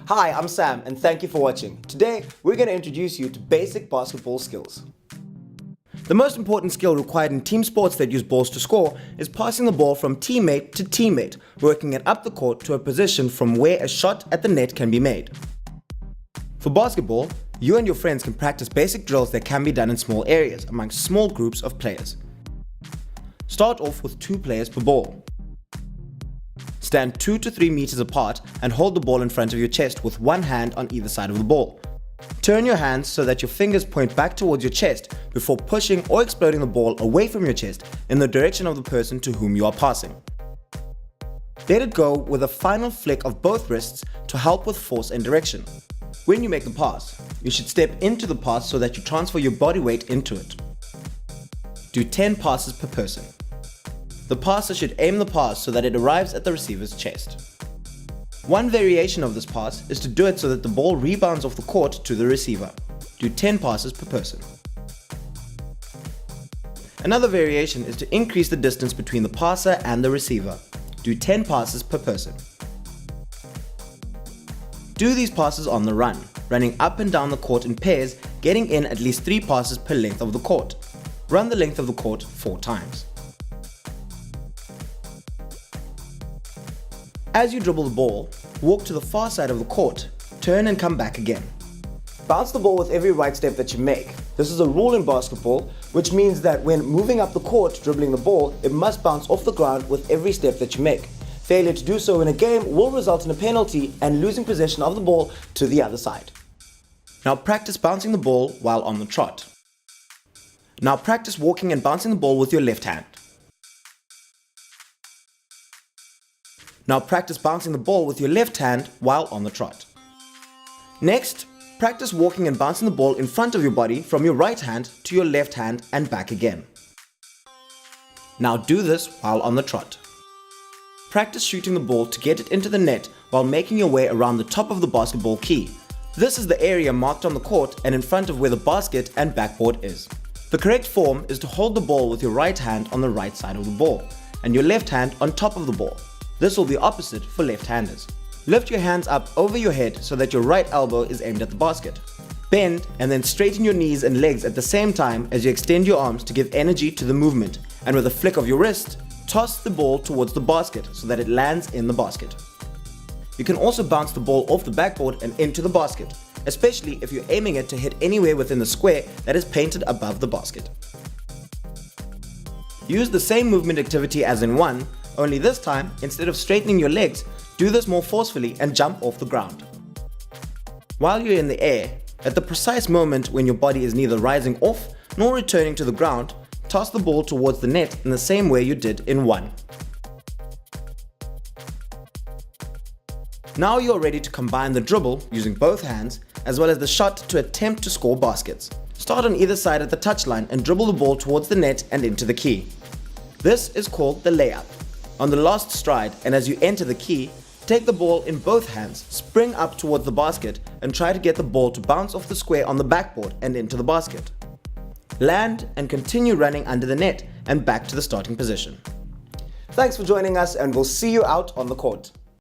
Hi, I'm Sam and thank you for watching. Today, we're going to introduce you to basic basketball skills. The most important skill required in team sports that use balls to score is passing the ball from teammate to teammate, working it up the court to a position from where a shot at the net can be made. For basketball, you and your friends can practice basic drills that can be done in small areas amongst small groups of players. Start off with 2 players per ball. Stand 2 to 3 meters apart and hold the ball in front of your chest with one hand on either side of the ball. Turn your hands so that your fingers point back towards your chest before pushing or exploding the ball away from your chest in the direction of the person to whom you are passing. Let it go with a final flick of both wrists to help with force and direction. When you make the pass, you should step into the pass so that you transfer your body weight into it. Do 10 passes per person. The passer should aim the pass so that it arrives at the receiver's chest. One variation of this pass is to do it so that the ball rebounds off the court to the receiver. Do 10 passes per person. Another variation is to increase the distance between the passer and the receiver. Do 10 passes per person. Do these passes on the run, running up and down the court in pairs, getting in at least 3 passes per length of the court. Run the length of the court 4 times. As you dribble the ball, walk to the far side of the court, turn and come back again. Bounce the ball with every right step that you make. This is a rule in basketball, which means that when moving up the court dribbling the ball, it must bounce off the ground with every step that you make. Failure to do so in a game will result in a penalty and losing possession of the ball to the other side. Now practice bouncing the ball while on the trot. Now practice walking and bouncing the ball with your left hand. Now practice bouncing the ball with your left hand while on the trot. Next, practice walking and bouncing the ball in front of your body from your right hand to your left hand and back again. Now do this while on the trot. Practice shooting the ball to get it into the net while making your way around the top of the basketball key. This is the area marked on the court and in front of where the basket and backboard is. The correct form is to hold the ball with your right hand on the right side of the ball and your left hand on top of the ball. This will be opposite for left-handers. Lift your hands up over your head so that your right elbow is aimed at the basket. Bend and then straighten your knees and legs at the same time as you extend your arms to give energy to the movement, and with a flick of your wrist, toss the ball towards the basket so that it lands in the basket. You can also bounce the ball off the backboard and into the basket, especially if you're aiming it to hit anywhere within the square that is painted above the basket. Use the same movement activity as in 1, only this time, instead of straightening your legs, do this more forcefully and jump off the ground. While you're in the air, at the precise moment when your body is neither rising off nor returning to the ground, toss the ball towards the net in the same way you did in 1. Now you're ready to combine the dribble using both hands as well as the shot to attempt to score baskets. Start on either side at the touchline and dribble the ball towards the net and into the key. This is called the layup. On the last stride and as you enter the key, take the ball in both hands, spring up towards the basket and try to get the ball to bounce off the square on the backboard and into the basket. Land and continue running under the net and back to the starting position. Thanks for joining us and we'll see you out on the court.